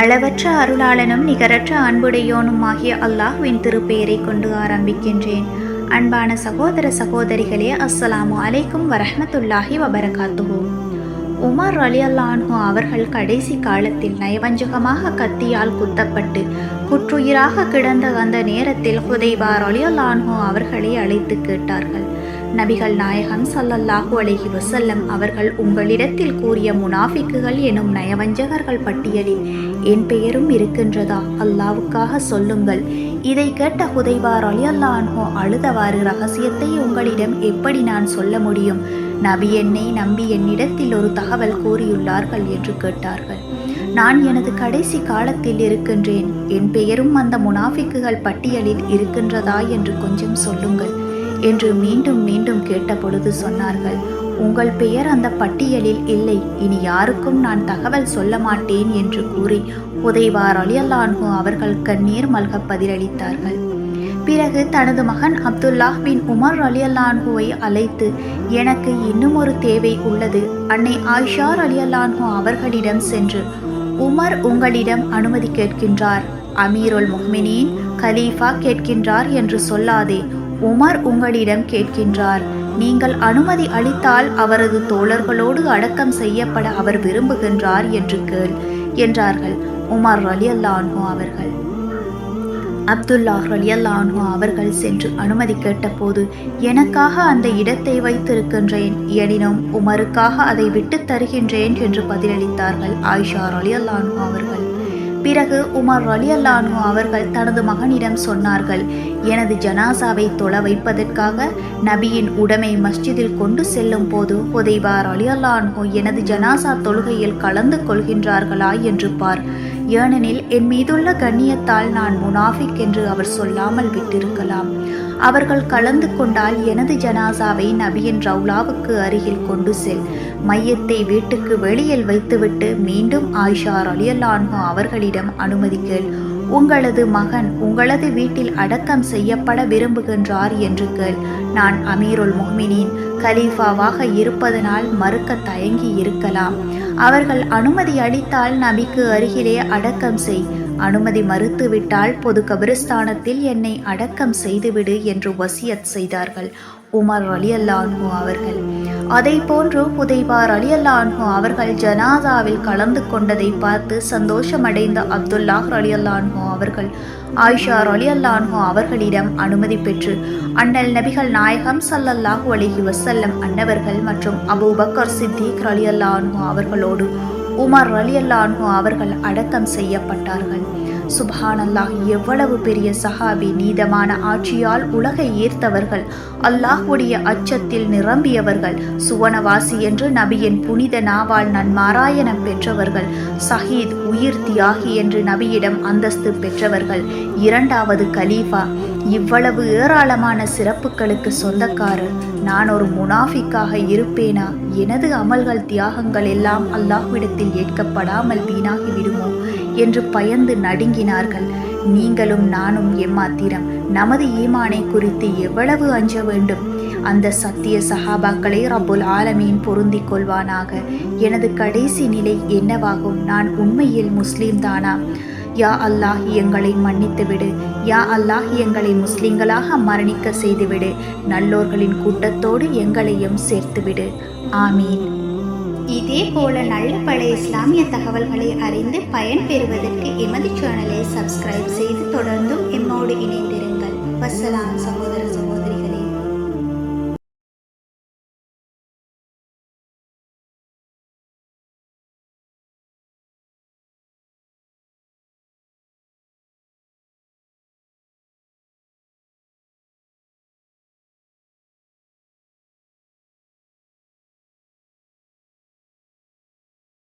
அளவற்ற அருளாளனும் நிகரற்ற அன்புடையோனும் ஆகிய அல்லாஹ்வின் திருப்பெயரை கொண்டு ஆரம்பிக்கின்றேன். அன்பான சகோதர சகோதரிகளே, அஸ்ஸலாமு அலைக்கும் வரஹ்மத்துல்லாஹி வபரகாத்துஹு. உமர் ரலியல்லாஹு அன்ஹு அவர்கள் கடைசி காலத்தில் நயவஞ்சகமாக கத்தியால் குத்தப்பட்டு குற்றுயிராக கிடந்த அந்த நேரத்தில் ஹுதைபா ரலியல்லாஹு அன்ஹு அவர்களை அழைத்து கேட்டார்கள். நபிகள் நாயகம் ஸல்லல்லாஹு அலைஹி வஸல்லம் அவர்கள் உங்களிடத்தில் கூறிய முனாஃபிக்குகள் எனும் நயவஞ்சகர்கள் பட்டியலில் என் பெயரும் இருக்கின்றதா? அல்லாவுக்காக சொல்லுங்கள். இதை கேட்ட ஹுதைபா ரலியல்லாஹு அன்ஹு அழுதவாறு, ரகசியத்தை உங்களிடம் எப்படி நான் சொல்ல முடியும்? நபி என்னை நம்பி என்னிடத்தில் ஒரு தகவல் கூறியுள்ளார்கள் என்று கேட்டார்கள். நான் எனது கடைசி காலத்தில் இருக்கின்றேன். என் பெயரும் அந்த முனாஃபிக்குகள் பட்டியலில் இருக்கின்றதா என்று கொஞ்சம் சொல்லுங்கள் என்று மீண்டும் மீண்டும் கேட்டபொழுது சொன்னார்கள், உங்கள் பெயர் அந்த பட்டியலில் இல்லை. இனி யாருக்கும் நான் தகவல் சொல்ல மாட்டேன் என்று கூறி ஹுதைபா ரலியல்லாஹு அன்ஹு அவர்கள் கண்ணீர் மல்க பதிலளித்தார்கள். பிறகு தனது மகன் அப்துல்லாஹ் பின் உமர் ரலியல்லாஹு அன்ஹுவை அழைத்து, எனக்கு இன்னும் ஒரு தேவை உள்ளது. அன்னை ஆயிஷா ரலியல்லாஹு அன்ஹு அவர்களிடம் சென்று, உமர் உங்களிடம் அனுமதி கேட்கின்றார், அமீருல் முஃமினீன் கலீஃபா கேட்கின்றார் என்று சொல்லாதே. உமர் உங்களிடம் கேட்கின்றார். நீங்கள் அனுமதி அளித்தால் அவரது தோழர்களோடு அடக்கம் செய்யப்பட அவர் விரும்புகின்றார் என்று கேள் என்றார்கள் உமர் ரலியல்லாஹு அன்ஹு அவர்கள். அப்துல்லாஹ் ரலியல்லாஹு அன்ஹு அவர்கள் சென்று அனுமதி கேட்டபோது, எனக்காக அந்த இடத்தை வைத்திருக்கின்றேன், எனினும் உமருக்காக அதை விட்டு தருகின்றேன் என்று பதிலளித்தார்கள் ஆயிஷா ரலியல்லாஹு அன்ஹு அவர்கள். பிறகு உமர் ரலியல்லாஹு அன்ஹு அவர்கள் தனது மகனிடம் சொன்னார்கள், எனது ஜனாசாவை தொழ வைப்பதற்காக நபியின் உடமை மஸ்ஜிதில் கொண்டு செல்லும் போது ஹுதைபா ரலியல்லாஹு அன்ஹு எனது ஜனாசா தொழுகையில் கலந்து கொள்கின்றார்களா என்று பார். ஏனெனில் என் மீதுள்ள கண்ணியத்தால் நான் முனாஃபிக் என்று அவர் சொல்லாமல் விட்டிருக்கலாம். அவர்கள் கலந்து கொண்டால் எனது ஜனாசாவை நபியின் ரவுலாவுக்கு அருகில் கொண்டு செல். மையத்தை வீட்டுக்கு வெளியில் வைத்துவிட்டு மீண்டும் ஆயிஷா ரலியல்லாஹு அன்ஹு அவர்களிடம் அனுமதி கேள். உங்களது மகன் உங்களது வீட்டில் அடக்கம் செய்யப்பட விரும்புகின்றார் என்று கேள். நான் அமீருல் முஃமினீன் கலீஃபாவாக இருப்பதனால் மறுக்க தயங்கி இருக்கலாம். அவர்கள் அனுமதி அளித்தால் நபிக்கு அருகிலே அடக்கம் செய். அனுமதி மறுத்துவிட்டால் பொது கபிரிஸ்தானத்தில் என்னை அடக்கம் செய்துவிடு என்று வசியத் செய்தார்கள் உமர் ரலியல்லாஹு அன்ஹு அவர்கள். அதை போன்று ஹுதைபா ரலியல்லாஹு அன்ஹு அவர்கள் ஜனாசாவில் கலந்து கொண்டதை பார்த்து சந்தோஷமடைந்த அப்துல்லாஹ் ரலியல்லாஹு அன்ஹு அவர்கள் ஆயிஷா ரலியல்லாஹு அன்ஹு அவர்களிடம் அனுமதி பெற்று அண்ணல் நபிகள் நாயகம் ஸல்லல்லாஹு அலைஹி வஸல்லம் அன்னவர்கள் மற்றும் அபூபக்கர் சித்திக் ரலியல்லாஹு அன்ஹு அவர்களோடு உமர் ரலியல்லாஹு அன்ஹு அவர்கள் அடக்கம் செய்யப்பட்டார்கள். சுப்ஹானல்லாஹ், எவ்வளவு பெரிய சஹாபி! நீதமான ஆட்சியால் உலகை ஈர்த்தவர்கள், அல்லாஹ்வுடைய அச்சத்தில் நிரம்பியவர்கள், சுவனவாசி என்று நபியின் புனித நாவால் நன்மாராயணம் பெற்றவர்கள், ஷஹீத் உயிர் தியாகி என்று நபியிடம் அந்தஸ்து பெற்றவர்கள், இரண்டாவது கலீஃபா. இவ்வளவு ஏராளமான சிறப்புகளுக்கு சொந்தக்காரர். நான் ஒரு முனாஃபிக்காக இருப்பேனா? எனது அமல்கள் தியாகங்கள் எல்லாம் அல்லாஹ்விடத்தில் ஏற்கப்படாமல் வீணாகி விடுமோ என்று பயந்து நடுங்கினார்கள். நீங்களும் நானும் எம்மாத்திரம் நமது ஈமானை குறித்து எவ்வளவு அஞ்ச வேண்டும்? அந்த சத்திய சஹாபாக்களை ரப்புல் ஆலமீன் பொருந்திக் கொள்வானாக. எனது கடைசி நிலை என்னவாகும்? நான் உண்மையில் முஸ்லீம் தானா? யா அல்லாஹ், எங்களை மன்னித்துவிடு. யா அல்லாஹ், எங்களை முஸ்லிம்களாக மரணிக்க செய்துவிடு. நல்லோர்களின் கூட்டத்தோடு எங்களையும் சேர்த்துவிடு. ஆமீன். இதே போல நல்ல பல இஸ்லாமிய தகவல்களை அறிந்து பயன் பெறுவதற்கு எமது சேனலை சப்ஸ்கிரைப் செய்து தொடர்ந்தும் எம்மோடு இணைந்திருங்கள். வஸ்ஸலாம்.